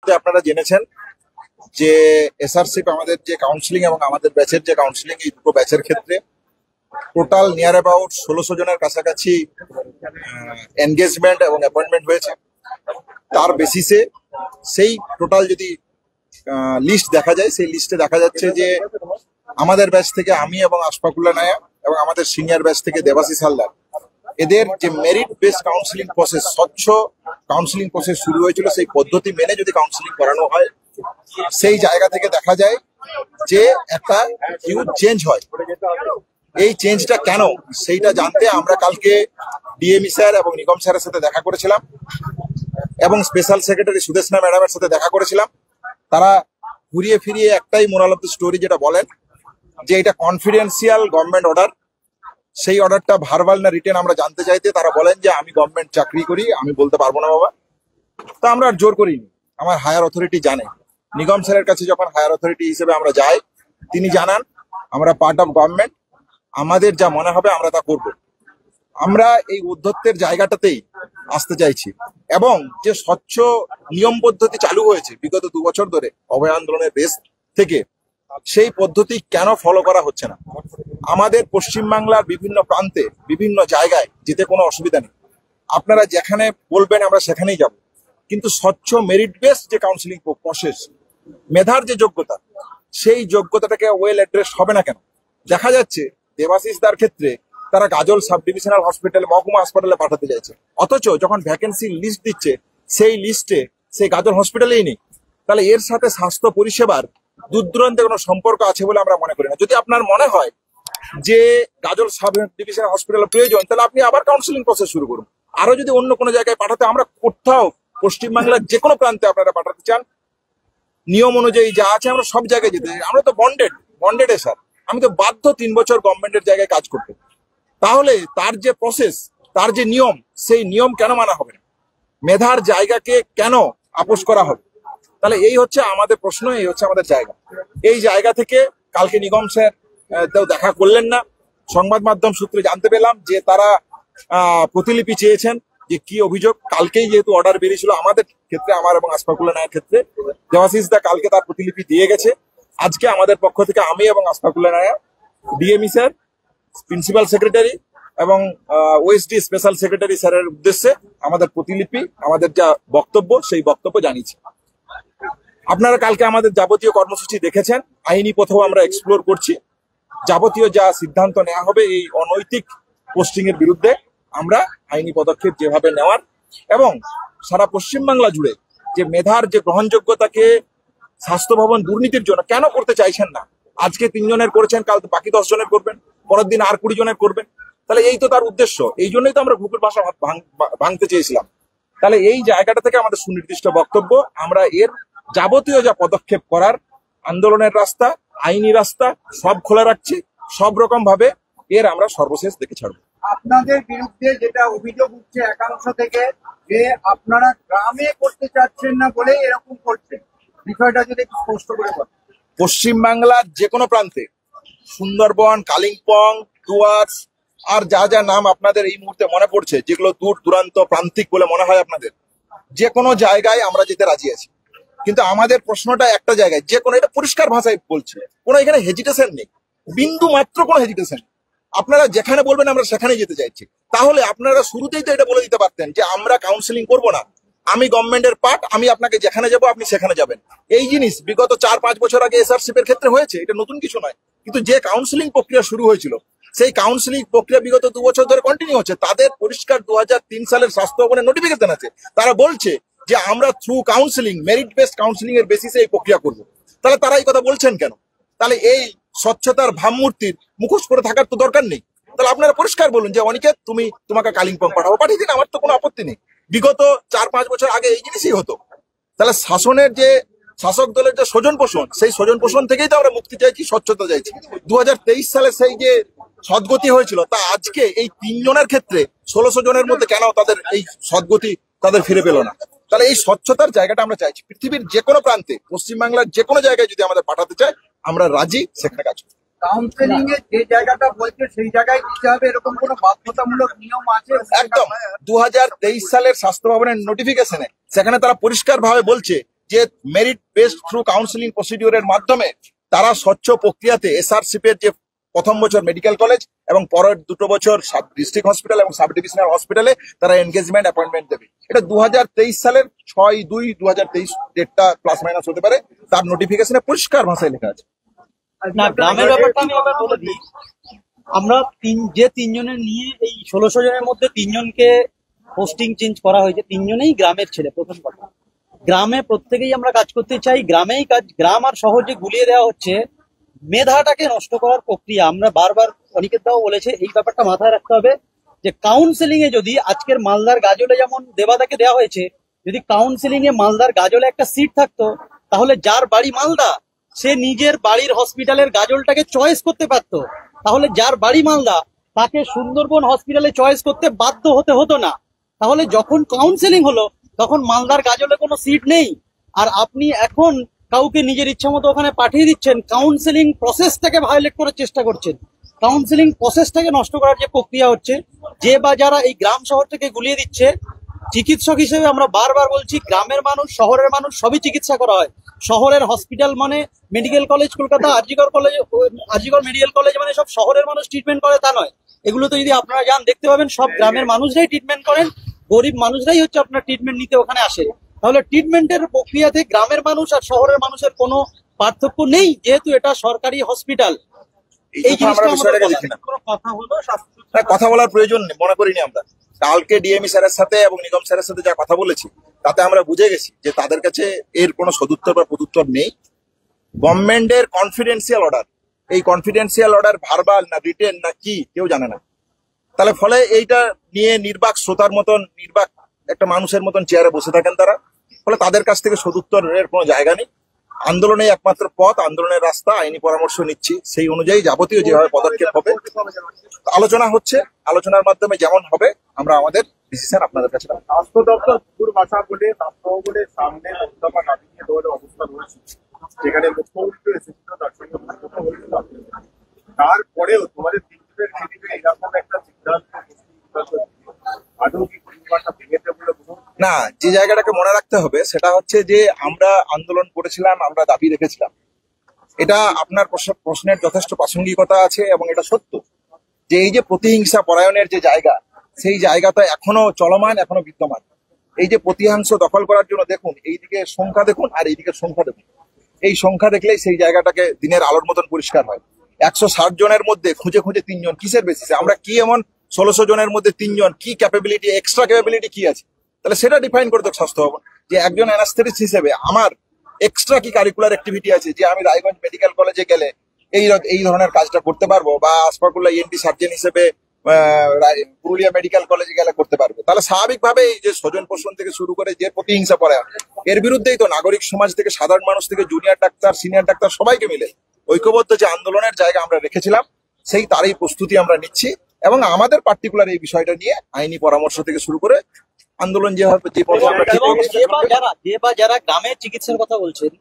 আপনারা জেনেছেন যে এসআরসিপ আমাদের যে কাউন্সিলিং এবং আমাদের ব্যাচের যে কাউন্সিলিং, এই দুটো ব্যাচের ক্ষেত্রে টোটাল নিয়ার অ্যাবাউট 1600 জনের কাছাকাছি এনগেজমেন্ট এবং অ্যাপয়েন্টমেন্ট হয়েছে। তার বেসিসে সেই টোটাল যদি লিস্ট দেখা যায়, সেই লিস্টে দেখা যাচ্ছে যে আমাদের ব্যাচ থেকে আমি এবং আশফাকুল্লাহ নায়া এবং আমাদের সিনিয়র ব্যাচ থেকে দেবাশিস হালদার, এদের যে মেরিট বেস কাউন্সিলিং প্রসেস, স্বচ্ছ কাউন্সিলিং প্রসেস শুরু হয়েছিল, সেই পদ্ধতি মেনে যদি কাউন্সিলিং করানো হয়, সেই জায়গা থেকে দেখা যায় যে একটা হিউজ চেঞ্জ হয়। এই চেঞ্জটা কেন, সেইটা জানতে আমরা কালকে ডিএমই স্যার এবং নিগম স্যারের সাথে দেখা করেছিলাম এবং স্পেশাল সেক্রেটারি সুদেশনা ম্যাডামের সাথে দেখা করেছিলাম। তারা ঘুরিয়ে ফিরিয়ে একটাই মোরাল অফ দ্য স্টোরি যেটা বলেন যে এটা কনফিডেন্সিয়াল গভর্নমেন্ট অর্ডার, সেই অর্ডারটা ভার্বাল না রিটেন আমরা জানতে চাইতে তারা বলেন যে আমি গভর্নমেন্ট চাকরি করি, আমি বলতে পারবো না বাবা। তা আমরা আর জোর করিনি, আমার হায়ার অথরিটি জানে। নিগম স্যারের কাছে যখন হায়ার অথরিটি হিসেবে আমরা যাই, তিনি জানান আমরা পার্ট অফ গভর্নমেন্ট, আমাদের যা মনে হবে আমরা তা করব। আমরা এই উদ্ধত্তের জায়গাটাতেই আসতে চাইছি এবং যে স্বচ্ছ নিয়ম পদ্ধতি চালু হয়েছে বিগত 2 বছর ধরে অভয় আন্দোলনের বেস থেকে, সেই পদ্ধতি কেন ফলো করা হচ্ছে না? আমাদের পশ্চিমবাংলার বিভিন্ন প্রান্তে বিভিন্ন জায়গায় যেতে কোনো অসুবিধা নেই, আপনারা যেখানে বলবেন আমরা সেখানেই যাব, কিন্তু স্বচ্ছ মেরিট বেস যে কাউন্সিলিং প্রসেস, মেধার যে যোগ্যতা, সেই যোগ্যতাটাকে ওয়েল অ্যাড্রেস হবে না কেন? দেখা যাচ্ছে দেবাশিস দার ক্ষেত্রে তারা গাজল সাব ডিভিশনাল হসপিটালে, মহকুমা হাসপাতালে পাঠাতে চাইছে, অথচ যখন ভ্যাকেন্সি লিস্ট দিচ্ছে সেই লিস্টে সেই গাজল হসপিটালেই নেই। তাহলে এর সাথে স্বাস্থ্য পরিষেবার দূর দূরান্তে কোনো সম্পর্ক আছে বলে আমরা মনে করি না। যদি আপনার মনে হয় যে গাজল সাব ডিভিশনাল হসপিটালের প্রয়োজন, তাহলে আপনি আবার কাউন্সিলিং প্রসেস শুরু করুন। আরো যদি অন্য কোনো জায়গায় পাঠাতে, আমরা কোথাও পশ্চিমবাংলার যে কোনো প্রান্তে আপনারা পাঠাতে চান, নিয়ম অনুযায়ী যা আছে আমরা সব জায়গায় যেতে চাই। আমরা তো বন্ডেড স্যার, আমি তো বাধ্য 3 বছর গভর্নমেন্টের জায়গায় কাজ করতে। তাহলে তার যে প্রসেস, তার যে নিয়ম, সেই নিয়ম কেন মানা হবে না? মেধার জায়গাকে কেন আপোষ করা হবে? তাহলে এই হচ্ছে আমাদের প্রশ্ন, এই হচ্ছে আমাদের জায়গা। এই জায়গা থেকে কালকে নিগম স্যার দেখা করলেন না। সংবাদ মাধ্যম সূত্রে জানতে পেলাম যে তারা প্রতিলিপি চেয়েছেন, যে কি অভিযোগ। কালকেই যেহেতু অর্ডার বেরিয়েছিল আমাদের ক্ষেত্রে, আমার এবং আশফাকুল্লাহ নায়ের ক্ষেত্রে, দেবাশিস দা কালকে তার প্রতিলিপি দিয়ে গেছে। আজকে আমাদের পক্ষ থেকে আমি এবং আশফাকুল্লাহ নায়া ডিএমই স্যার, প্রিন্সিপাল সেক্রেটারি এবং ওএসডি স্পেশাল সেক্রেটারি স্যারের উদ্দেশ্যে আমাদের প্রতিলিপি, আমাদের যা বক্তব্য, সেই বক্তব্য জানিয়েছি। আপনারা কালকে আমাদের যাবতীয় কর্মসূচি দেখেছেন। আইনি পথেও আমরা এক্সপ্লোর করছি। যাবতীয় যা সিদ্ধান্ত নেওয়া হবে এই অনৈতিক পোস্টিং এর বিরুদ্ধে, আমরা আইনি পদক্ষেপ যেভাবে নেওয়ার, এবং সারা পশ্চিমবাংলা জুড়ে যে মেধার যে গ্রহণযোগ্যতাকে স্বাস্থ্য ভবন দুর্নীতির জন্য কেন করতে চাইছেন না, আজকে 3 জনের করেছেন, কাল বাকি 10 জনের করবেন, পরের দিন আর 20 জনের করবেন। তাহলে এই তো তার উদ্দেশ্য, এই জন্যই তো আমরা গ্রুপের ভাষা ভাঙতে চেয়েছিলাম। তাহলে এই জায়গাটা থেকে আমাদের সুনির্দিষ্ট বক্তব্য, আমরা এর যাবতীয় যা পদক্ষেপ করার, আন্দোলনের রাস্তা, আইনি রাস্তা সব খোলা রাখছি। সব রকম ভাবে এর আমরা সর্বশেষ দেখে ছাড়বো। আপনাদের বিরুদ্ধে যেটা অভিযোগ উঠছে একাংশ থেকে, যে আপনারা গ্রামে করতে চাচ্ছেন না বলে এরকম করছেন, বিষয়টা যদি একটু স্পষ্ট করে বলেন। পশ্চিমবাংলার যে কোনো প্রান্তে, সুন্দরবন, কালিম্পং, ডুয়ার্স, আর যা যা নাম আপনাদের এই মুহূর্তে মনে পড়ছে, যেগুলো দূর দূরান্ত প্রান্তিক বলে মনে হয় আপনাদের, যে কোনো জায়গায় আমরা যেতে রাজি আছি। কিন্তু আমাদের প্রশ্নটা একটা জায়গায়, যে কোনো, এটা পরিষ্কার ভাষায় বলছে, কোনো এখানে হেজিটেশন নেই, বিন্দু মাত্র কোনো হেজিটেশন। আপনারা যেখানে বলবেন আমরা সেখানে যেতে চাইছি। তাহলে আপনারা শুরুতেই তো এটা বলে দিতে পারতেন যে আমরা কাউন্সিলিং করব না, আমি গভর্নমেন্টের পার্ট, আমি আপনাকে যেখানে যাব আপনি সেখানে যাবেন। এই জিনিস বিগত 4-5 বছর আগে এসআরসিপ এর ক্ষেত্রে হয়েছে, এটা নতুন কিছু নয়। কিন্তু যে কাউন্সিলিং প্রক্রিয়া শুরু হয়েছিল, সেই কাউন্সিলিং প্রক্রিয়া বিগত 2 বছর ধরে কন্টিনিউ হচ্ছে। তাদের পরিষ্কার 2003 সালের স্বাস্থ্য ভবনের নোটিফিকেশন আছে, তারা বলছে যে আমরা through counselling, merit based counselling এর বেসিসে এই প্রক্রিয়া করব। তাহলে তারা এই কথা বলছেন কেন? তাহলে এই স্বচ্ছতার ভাবমূর্তির মুখোশ করে থাকার তো দরকার নেই। তাহলে আপনারা পরিষ্কার বলুন যে অনিকেত তোমাকে কালিম্পং পাঠাবো, পাঠিয়ে দিন, আমার তো কোনো আপত্তি নেই। বিগত 4-5 বছর আগে এই জিনিসই হতো। তাহলে শাসনের যে শাসক দলের যে স্বজন পোষণ, সেই স্বজন পোষণ থেকেই তো আমরা মুক্তি চাইছি, স্বচ্ছতা চাইছি। 2023 সালে সেই যে সদ্গতি হয়েছিল, তা আজকে এই 3 জনের ক্ষেত্রে 1600 জনের মধ্যে কেন তাদের এই সদ্গতি তাদের ফিরে পেল না? তাহলে এই স্বচ্ছতার জায়গাটা আমরা চাইছি। পৃথিবীর যে কোনো প্রান্তে, পশ্চিমবাংলার যে কোনো জায়গায় যদি আমাদের পাঠাতে চায়, আমরা রাজি, সেখানে কাজ করি। কাউন্সিলিং এর যে জায়গাটা বলছে সেই জায়গায় দিতে হবে, এরকম কোনো বাধ্যতামূলক নিয়ম আছে? একদম 2023 সালের স্বাস্থ্য ভবনের নোটিফিকেশনে সেখানে তারা পরিষ্কার ভাবে বলছে যে মেরিট বেসড থ্রু কাউন্সিলিং প্রসিডিওরের মাধ্যমে তারা স্বচ্ছ প্রক্রিয়াতে এসআরসিপি এর যে প্রথম বছর মেডিকেল কলেজ এবং পরের 2 বছর ডিস্ট্রিক্ট হসপিটাল এবং সাব ডিভিশনাল হসপিটালে তারা এনগেজমেন্ট অ্যাপয়েন্টমেন্ট দেবে। এটা 2023 সালের 6/2/2023 ডেটটা প্লাস মাইনাস হতে পারে, তার নোটিফিকেশনে পরিষ্কার ভাষায় লেখা আছে। না, গ্রামের ব্যাপারটা আমি আবার বলে দিই। আমরা যে 3 জনের নিয়ে এই 1600 জনের মধ্যে 3 জনকে পোস্টিং চেঞ্জ করা হয়েছে, 3 জনেই গ্রামের ছেলে। প্রথম কথা, গ্রামে প্রত্যেকেই আমরা কাজ করতে চাই, গ্রামেই কাজ। গ্রাম আর শহরে গুলিয়ে দেওয়া হচ্ছে, মেধাটাকে নষ্ট করার প্রক্রিয়া। আমরা বারবার অনিকেত দাও বলেছে, এই ব্যাপারটা মাথায় রাখতে হবে যে কাউন্সেলিং এ যদি আজকের মালদার গাজলে যেমন দেবাদাকে দেওয়া হয়েছে, যদি কাউন্সেলিং এ মালদার গাজলে একটা সিট থাকতো, তাহলে যার বাড়ি মালদা সে নিজের বাড়ির হসপিটালের গাজলটাকে চয়েস করতে পারতো। তাহলে যার বাড়ি মালদা তাকে সুন্দরবন হসপিটালে চয়েস করতে বাধ্য হতে হতো না। তাহলে যখন কাউন্সেলিং হলো তখন মালদার গাজলে কোনো সিট নেই, আর আপনি এখন কাউকে নিজের ইচ্ছা মতো ওখানে পাঠিয়ে দিচ্ছেন, কাউন্সেলিং প্রসেসটাকে ভায়োলেট করার চেষ্টা করছেন। কাউন্সেলিং প্রসেসটাকে নষ্ট করার যে প্রক্রিয়া হচ্ছে, যে বা যারা এই গ্রাম শহর থেকে গুলিয়ে দিচ্ছে, চিকিৎসক হিসেবে আমরা বারবার বলছি, গ্রামের মানুষ শহরের মানুষ সবই চিকিৎসা করা হয়। শহরের হসপিটাল মানে medical college, Kolkata RG Kar college, RG Kar medical college মানে সব শহরের মানুষ ট্রিটমেন্ট করে তা নয়। এগুলোতে যদি আপনারা যান দেখতে পাবেন সব গ্রামের মানুষরাই ট্রিটমেন্ট করেন, গরিব মানুষরাই হচ্ছে আপনার ট্রিটমেন্ট নিতে ওখানে আসে। তাহলে ট্রিটমেন্টের প্রক্রিয়াতে গ্রামের মানুষ আর শহরের মানুষের কোনো পার্থক্য নেই, যেহেতু এটা সরকারি হসপিটাল। এই জিনিসটা কথা বলার প্রয়োজন নেই মনে করিনি আমরা। কালকে ডিএমই স্যারের সাথে এবং নিগম স্যারের সাথে যা কথা বলেছি তাতে আমরা বুঝে গেছি যে তাদের কাছে এর কোনো সদুত্তর বা প্রত্যুত্তর নেই। গভর্নমেন্টের কনফিডেন্সিয়াল অর্ডার, এই কনফিডেন্সিয়াল অর্ডার ভার্বাল না রিটেন না কি কেউ জানে না। তাহলে ফলে এইটা নিয়ে নির্বাক শ্রোতার মতন, নির্বাক একটা মানুষের মতন চেয়ারে বসে থাকেন তারা। ফলে তাদের কাছ থেকে সদুত্তরের কোনো জায়গা নেই। আন্দোলনে একমাত্র পথ, আন্দোলনের রাস্তা, আইনি পরামর্শ নিচ্ছি, সেই অনুযায়ী যাবতীয় যেভাবে পদক্ষেপ হবে আলোচনা হচ্ছে, আলোচনার মাধ্যমে যেমন হবে আমরা আমাদের ডিসিশন আপনাদের কাছে। স্বাস্থ্য দপ্তর দুর্ভাষা বলে স্বাস্থ্য ভবনের সামনে মোস্তফা নাবি নিয়ে দৌড়ে অবস্থা রয়েছে, যেখানে মুখ্যমন্ত্রী এসেছিল, তার সঙ্গে বৈঠকও হয়েছিল। তারপরেও তোমাদের তিনজনের ক্ষেত্রে এরকম একটা সিদ্ধান্ত আদৌ কি পরিবারটা ভেঙেছে বলে না, যে জায়গাটাকে মনে রাখতে হবে সেটা হচ্ছে যে আমরা আন্দোলন করেছিলাম, আমরা দাবি রেখেছিলাম। এটা আপনার প্রশ্নের যথেষ্ট প্রাসঙ্গিকতা আছে এবং এটা সত্য যে এই যে প্রতিহিংসা পরায়ণের যে জায়গা, সেই জায়গাটা এখনো চলমান, এখনো বিদ্যমান। এই যে প্রতিহাংশ দখল করার জন্য দেখুন, এইদিকে সংখ্যা দেখুন আর এইদিকে সংখ্যা দেখুন, এই সংখ্যা দেখলেই সেই জায়গাটাকে দিনের আলোর মতন পরিষ্কার হয়। 160 জনের মধ্যে খুঁজে খুঁজে 3 জন, কিসের বেসিসে? আমরা কি এমন 1600 জনের মধ্যে 3 জন, কি ক্যাপাবিলিটি, এক্সট্রা ক্যাপাবিলিটি কি আছে? তাহলে সেটা ডিফাইন করতে স্বাস্থ্য ভবন, যে একজন অ্যানাস্থেটিস্ট হিসেবে আমার এক্সট্রা কি কারিকুলার অ্যাক্টিভিটি আছে যে আমি রায়গঞ্জ মেডিকেল কলেজে গেলে এই ধরনের কাজটা করতে পারবো, বা আশফাকুল্লাহ ইএনটি সার্জন হিসেবে পুরুলিয়া মেডিকেল কলেজে গেলে করতে পারবো। তাহলে স্বাভাবিকভাবে এই যে স্বজন পোষণ থেকে শুরু করে যে প্রতিহিংসা পরায়ণ, এর বিরুদ্ধেই তো নাগরিক সমাজ থেকে, সাধারণ মানুষ থেকে, জুনিয়র ডাক্তার, সিনিয়র ডাক্তার সবাইকে মিলে ঐক্যবদ্ধ যে আন্দোলনের জায়গা আমরা রেখেছিলাম, সেই তারই প্রস্তুতি আমরা নিচ্ছি। এবং আমাদের পার্টিকুলার এই বিষয়টা নিয়ে আইনি পরামর্শ থেকে শুরু করে আন্দোলন যেভাবে যারা গ্রামের চিকিৎসার কথা বলছেন,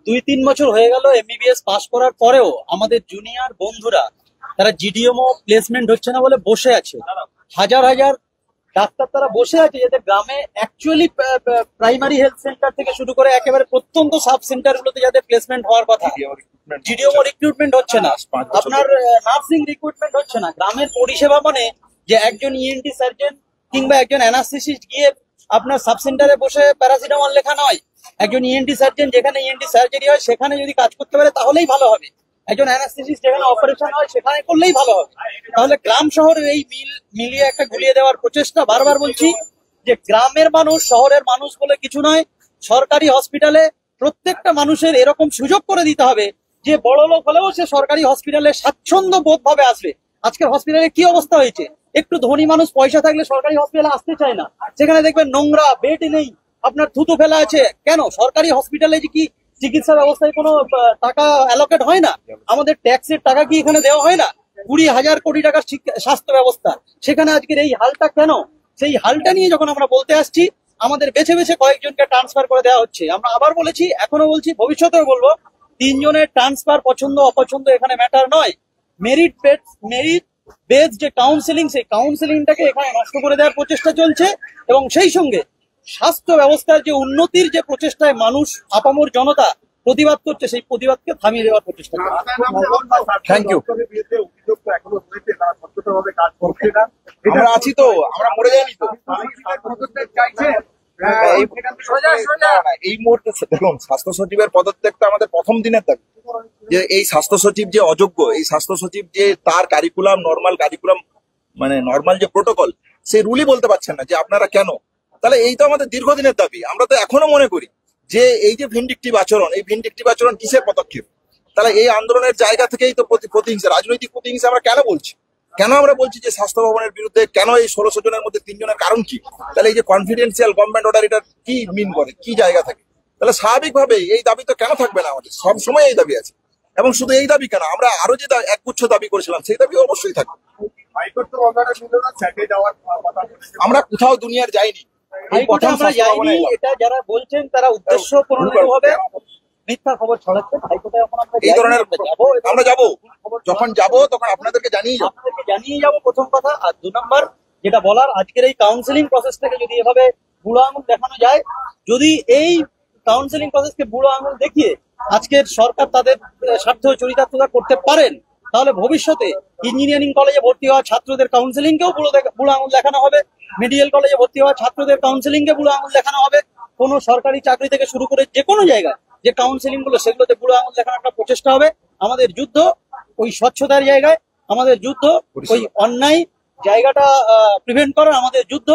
2-3 বছর হয়ে গেল এমবিবিএস পাস করার পরেও আমাদের জুনিয়র বন্ধুরা তারা জিডিএমও প্লেসমেন্ট হচ্ছে না বলে বসে আছে। হাজার হাজার ডাক্তার তারা বসে আছে, যাদের গ্রামে অ্যাকচুয়ালি প্রাইমারি হেলথ সেন্টার থেকে শুরু করে একেবারে প্রত্যন্ত সাব সেন্টার গুলোতে যাদের প্লেসমেন্ট হওয়ার কথা, জিডিএমও রিক্রুটমেন্ট হচ্ছে না, আপনার নার্সিং রিক্রুটমেন্ট হচ্ছে না। গ্রামের পরিষেবা মানে যে একজন ইএনটি সার্জন কিংবা একজন অ্যানাস্থেসিস্ট গিয়ে আপনার সাব সেন্টারে বসে প্যারাসিটামল লেখা নয়। একজন ইএনটি সার্জন যেখানে ইএনটি সার্জারি হয় সেখানে যদি কাজ করতে পারে তাহলেই ভালো হবে। একজন অ্যানাস্থেসিস্ট যেখানে অপারেশন হয় সেখানে করলেই ভালো হবে। তাহলে গ্রাম শহরের এই মিলিয়ে একটা গুলিয়ে দেওয়ার প্রচেষ্টা, বারবার বলছি যে গ্রামের মানুষ শহরের মানুষ বলে কিছু নয়। সরকারি হসপিটালে প্রত্যেকটা মানুষের এরকম সুযোগ করে দিতে হবে যে বড় লোক হলেও সে সরকারি হসপিটালে স্বাচ্ছন্দ্য বোধ ভাবে আসবে। আজকের হসপিটালে কি অবস্থা হয়েছে, একটু ধনী মানুষ পয়সা থাকলে সরকারি হসপিটালে আসতে চায় না, সেখানে দেখবেন নোংরা, বেড নেই, আপনার থুতু ফেলা আছে। কেন? সরকারি হসপিটালে যে কি চিকিৎসা ব্যবস্থায় কোনো টাকা অ্যালোকেট হয় না? আমাদের ট্যাক্সের টাকা কি এখানে দেওয়া হয় না? 20,000 কোটি টাকার স্বাস্থ্য ব্যবস্থা, সেখানে আজকের এই হালটা কেন? সেই হালটা নিয়ে যখন আমরা বলতে আসছি, আমাদের বেছে বেছে কয়েকজনকে ট্রান্সফার করে দেওয়া হচ্ছে। আমরা আবার বলেছি, এখনো বলছি, ভবিষ্যতেও বলবো, 3 জনের ট্রান্সফার পছন্দ অপছন্দ এখানে ম্যাটার নয়। মেরিট বেস যে কাউন্সেলিং, সেই কাউন্সেলিংটাকে এখানে নষ্ট করে দেওয়ার প্রচেষ্টা চলছে। এবং সেই সঙ্গে স্বাস্থ্য ব্যবস্থার যে উন্নতির যে প্রচেষ্টায় মানুষ আপামর জনতা প্রতিবাদ করছে, সেই প্রতিবাদকে থামিয়ে দেওয়ার প্রচেষ্টা করছে। Thank you. বিরুদ্ধে অভিযোগ তো এখনো রয়েছে, তারা সচেতনভাবে কাজ করছে না। আমরা আছি তো, আমরা মরে যাইনি তো। এই মুহূর্তে দেখুন, স্বাস্থ্য সচিবের পদত্যাগটা আমাদের প্রথম দিনের দাবি, যে এই স্বাস্থ্য সচিব যে অযোগ্য, এই স্বাস্থ্য সচিব যে তার কারিকুলাম, নর্মাল কারিকুলাম, মানে নর্মাল যে প্রোটোকল, সেই রুলই বলতে পারছেন না, যে আপনারা কেন। তাহলে এই তো আমাদের দীর্ঘদিনের দাবি। আমরা তো এখনো মনে করি যে এই যে ভিন্ডিকটিভ আচরণ, এই ভিন্ডিকটিভ আচরণ কিসের পদক্ষেপ? তাহলে এই আন্দোলনের জায়গা থেকেই তো প্রতিহিংসা, রাজনৈতিক প্রতিহিংসা আমরা কেন বলছি? কেন আমরা বলছি যে স্বাস্থ্য ভবনের বিরুদ্ধে, কেন এই 1600 জনের মধ্যে 3 জনের কারণ কি? তাহলে এই যে কনফিডেন্সিয়াল গভর্নমেন্ট অর্ডার, এটা কি মিন করে, কি জায়গা থাকে? তাহলে স্বাভাবিকভাবেই এই দাবি তো কেন থাকবে না আমাদের? সব সময় এই দাবি আছে। এবং শুধু এই দাবি কেন, আমরা আরো যে একগুচ্ছ দাবি করেছিলাম, সেই দাবি অবশ্যই থাকবে। হাইকোর্ট তো অর্ডার দিল না, স্যাটে যাওয়ার কথা বলেছে। আমরা কোথাও দুনিয়ার যাইনি, এই হাইকোর্টে প্রথম আমরা স্বাস্থ্য যাইনি, ভবনে এলাম। এটা যারা বলছেন তারা উদ্দেশ্য প্রণোদিতভাবে মিথ্যা খবর ছড়াচ্ছেন। হাইকোর্টে এখন আমরা এই যাইনি, ধরনের আমরা যাবো, আমরা যাব, যখন যাব তখন আপনাদেরকে জানিয়ে যাবো। আপনাদেরকে জানিয়ে যাবো, প্রথম কথা। আর 2 নম্বর যেটা বলার, আজকের এই কাউন্সিলিং প্রসেস থেকে যদি এভাবে বুড়ো আঙুল দেখানো যায়, যদি এই কাউন্সিলিং প্রসেসকে বুড়ো আঙুল দেখিয়ে আজকের সরকার তাদের স্বার্থ চরিতার্থতা করতে পারেন, তাহলে ভবিষ্যতে ইঞ্জিনিয়ারিং কলেজে ভর্তি হওয়া ছাত্রদের কাউন্সিলিংকেও বুড়ো আঙুল দেখানো হবে, মেডিকেল কলেজে ভর্তি হওয়া ছাত্রদের কাউন্সিলিংকে বুড়ো আঙুল দেখানো হবে। কোনো সরকারি চাকরি থেকে শুরু করে যে কোনো জায়গায় যে কাউন্সিলিং গুলো, সেগুলোতে বুড়ো আঙুল দেখানোর একটা প্রচেষ্টা হবে। আমাদের যুদ্ধ ওই স্বচ্ছতার জায়গায়, আমাদের যুদ্ধ ওই অন্যায় জায়গাটা প্রিভেন্ট করার, আমাদের যুদ্ধ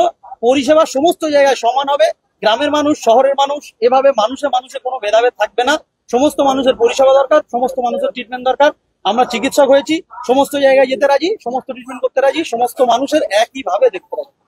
পরিষেবা সমস্ত জায়গায় সমান হবে। গ্রামের মানুষ, শহরের মানুষ, এভাবে মানুষে মানুষে কোনো ভেদাভেদ থাকবে না। সমস্ত মানুষের পরিষেবা দরকার, সমস্ত মানুষের ট্রিটমেন্ট দরকার। আমরা চিকিৎসক হয়েছি, সমস্ত জায়গায় যেতে রাজি, সমস্ত ট্রিটমেন্ট করতে রাজি, সমস্ত মানুষের একইভাবে দেখতে রাজি।